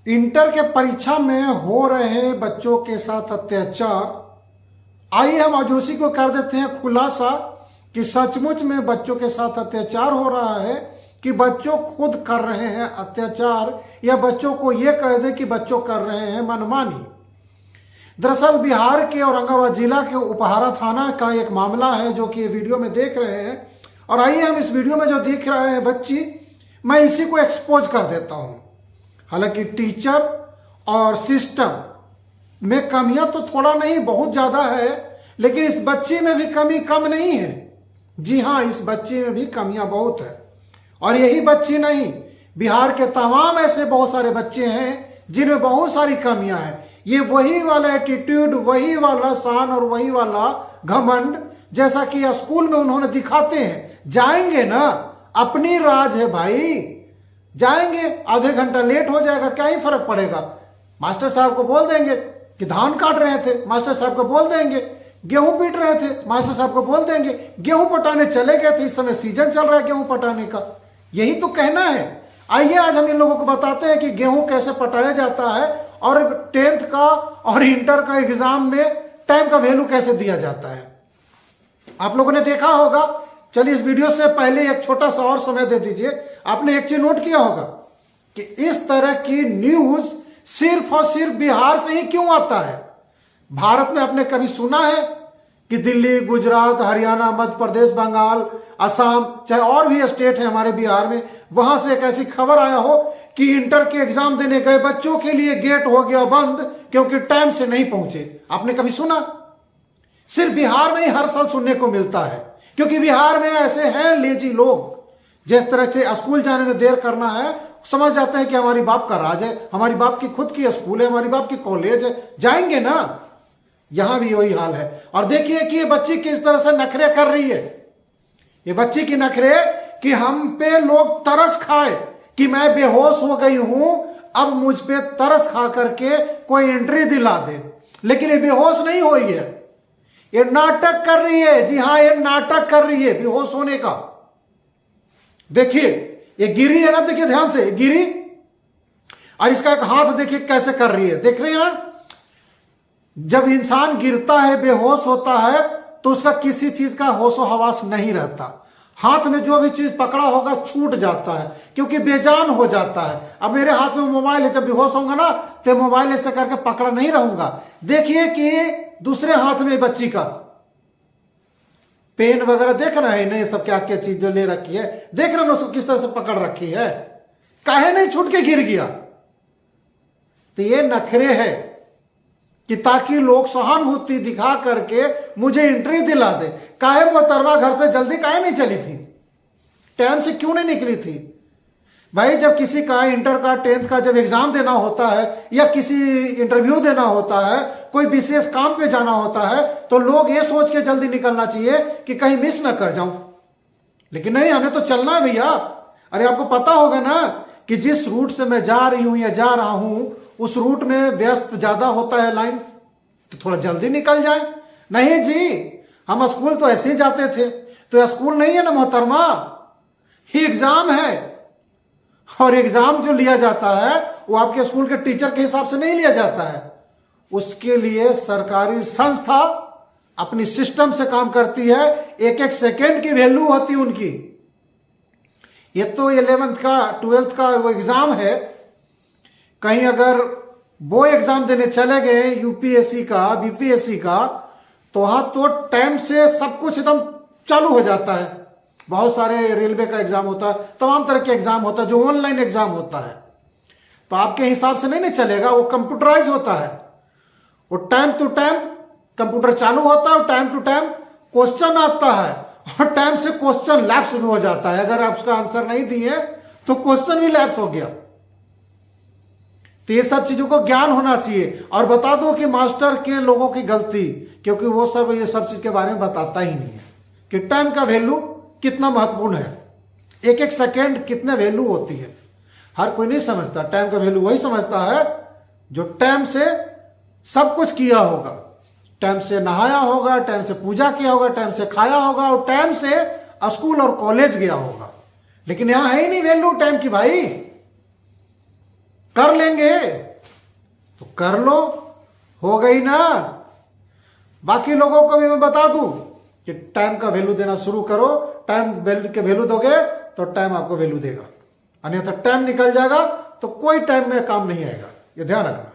Inter के परीक्षा में हो रहे बच्चों के साथ अत्याचार। आइए हम आज उसी को कर देते हैं खुलासा कि सचमुच में बच्चों के साथ अत्याचार हो रहा है कि बच्चों खुद कर रहे हैं अत्याचार, या बच्चों को यह कह दे कि बच्चों कर रहे हैं मनमानी। दरअसल बिहार के औरंगाबाद जिला के उपहारा थाना का एक मामला है जो कि वीडियो में देख रहे हैं। और आइए हम इस वीडियो में जो देख रहे हैं बच्ची, मैं इसी को एक्सपोज कर देता हूं। हालांकि टीचर और सिस्टम में कमियां तो थोड़ा नहीं बहुत ज्यादा है, लेकिन इस बच्ची में भी कमी कम नहीं है। जी हां, इस बच्ची में भी कमियां बहुत है। और यही बच्ची नहीं, बिहार के तमाम ऐसे बहुत सारे बच्चे हैं जिनमें बहुत सारी कमियां हैं। ये वही वाला एटीट्यूड, वही वाला शान और वही वाला घमंड जैसा कि स्कूल में उन्होंने दिखाते हैं। जाएंगे ना, अपनी राज है भाई, जाएंगे, आधे घंटा लेट हो जाएगा, क्या ही फर्क पड़ेगा। मास्टर साहब को बोल देंगे कि धान काट रहे थे, मास्टर साहब को बोल देंगे गेहूं पीट रहे थे, मास्टर साहब को बोल देंगे गेहूं पटाने चले गए थे, इस समय सीजन चल रहा है गेहूं पटाने का। यही तो कहना है। आइए आज हम इन लोगों को बताते हैं कि गेहूं कैसे पटाया जाता है और 10th का और इंटर का एग्जाम में टाइम का वैल्यू कैसे दिया जाता है। आप लोगों ने देखा होगा, चलिए इस वीडियो से पहले एक छोटा सा और समय दे दीजिए। आपने एक चीज नोट किया होगा कि इस तरह की न्यूज सिर्फ और सिर्फ बिहार से ही क्यों आता है। भारत में आपने कभी सुना है कि दिल्ली, गुजरात, हरियाणा, मध्य प्रदेश, बंगाल, असम, चाहे और भी स्टेट है हमारे बिहार में, वहां से एक ऐसी खबर आया हो कि इंटर के एग्जाम देने गए बच्चों के लिए गेट हो गया बंद क्योंकि टाइम से नहीं पहुंचे? आपने कभी सुना? सिर्फ बिहार में ही हर साल सुनने को मिलता है, क्योंकि बिहार में ऐसे हैं लेजी लोग। जिस तरह से स्कूल जाने में देर करना है, समझ जाते हैं कि हमारी बाप का राज है, हमारी बाप की खुद की स्कूल है, हमारी बाप की कॉलेज है, जाएंगे ना। यहां भी वही हाल है। और देखिए कि ये बच्ची किस तरह से नखरे कर रही है। ये बच्ची की नखरे कि हम पे लोग तरस खाए कि मैं बेहोश हो गई हूं, अब मुझ पे तरस खा करके कोई एंट्री दिला दे। लेकिन ये बेहोश नहीं हुई है, ये नाटक कर रही है। जी हां, ये नाटक कर रही है बेहोश होने का। देखिए ये गिरी है ना, देखिए ध्यान से, गिरी, और इसका एक हाथ देखिए कैसे कर रही है, देख रही है ना। जब इंसान गिरता है, बेहोश होता है, तो उसका किसी चीज का होशो हवास नहीं रहता। हाथ में जो भी चीज पकड़ा होगा छूट जाता है, क्योंकि बेजान हो जाता है। अब मेरे हाथ में मोबाइल है, जब बेहोश होऊंगा ना तो मोबाइल ऐसे करके पकड़ा नहीं रहूंगा। देखिए कि दूसरे हाथ में बच्ची का पेन वगैरह देख रहे हैं, नहीं सब क्या क्या चीज जो ले रखी है, देख रहे हैं उसको किस तरह से पकड़ रखी है, काहे नहीं छूट के गिर गया। तो ये नखरे है कि ताकि लोग सहानुभूति दिखा करके मुझे एंट्री दिला दे। काहे वो तरवा घर से जल्दी काहे नहीं चली थी, टाइम से क्यों नहीं निकली थी? भाई जब किसी का इंटर का 10th का जब एग्जाम देना होता है, या किसी इंटरव्यू देना होता है, कोई विशेष काम पे जाना होता है, तो लोग ये सोच के जल्दी निकलना चाहिए कि कहीं मिस ना कर जाऊं। लेकिन नहीं, हमें तो चलना है भैया। अरे आपको पता होगा ना कि जिस रूट से मैं जा रही हूं या जा रहा हूं, उस रूट में व्यस्त ज्यादा होता है लाइन, तो थोड़ा जल्दी निकल जाए। नहीं जी, हम स्कूल तो ऐसे ही जाते थे। तो स्कूल नहीं है ना मोहतरमा, ही एग्जाम है। और एग्जाम जो लिया जाता है वो आपके स्कूल के टीचर के हिसाब से नहीं लिया जाता है। उसके लिए सरकारी संस्था अपनी सिस्टम से काम करती है, एक एक सेकेंड की वैल्यू होती है उनकी। ये तो 11th का 12th का वो एग्जाम है, कहीं अगर वो एग्जाम देने चले गए यूपीएससी का, बीपीएससी का, तो वहां तो टाइम से सब कुछ एकदम चालू हो जाता है। बहुत सारे रेलवे का एग्जाम होता है, तमाम तरह के एग्जाम होता है, जो ऑनलाइन एग्जाम होता है, तो आपके हिसाब से नहीं चलेगा। वो कंप्यूटराइज होता है, वो टाइम टू टाइम कंप्यूटर चालू होता है और टाइम टू टाइम क्वेश्चन आता है, और टाइम से क्वेश्चन लैप्स भी हो जाता है। अगर आप उसका आंसर नहीं दिए तो क्वेश्चन भी लैप्स हो गया। तो ये सब चीजों को ज्ञान होना चाहिए। और बता दो कि मास्टर के लोगों की गलती, क्योंकि वो सब ये सब चीज के बारे में बताता ही नहीं है कि टाइम का वैल्यू कितना महत्वपूर्ण है, एक एक सेकेंड कितने वैल्यू होती है। हर कोई नहीं समझता। टाइम का वैल्यू वही समझता है जो टाइम से सब कुछ किया होगा, टाइम से नहाया होगा, टाइम से पूजा किया होगा, टाइम से खाया होगा, और टाइम से स्कूल और कॉलेज गया होगा। लेकिन यहां है ही नहीं वैल्यू टाइम की भाई। कर लेंगे तो कर लो, हो गई ना। बाकी लोगों को भी मैं बता दूं कि टाइम का वैल्यू देना शुरू करो। टाइम के वैल्यू दोगे तो टाइम आपको वैल्यू देगा, अन्यथा टाइम निकल जाएगा तो कोई टाइम में काम नहीं आएगा, ये ध्यान रखना।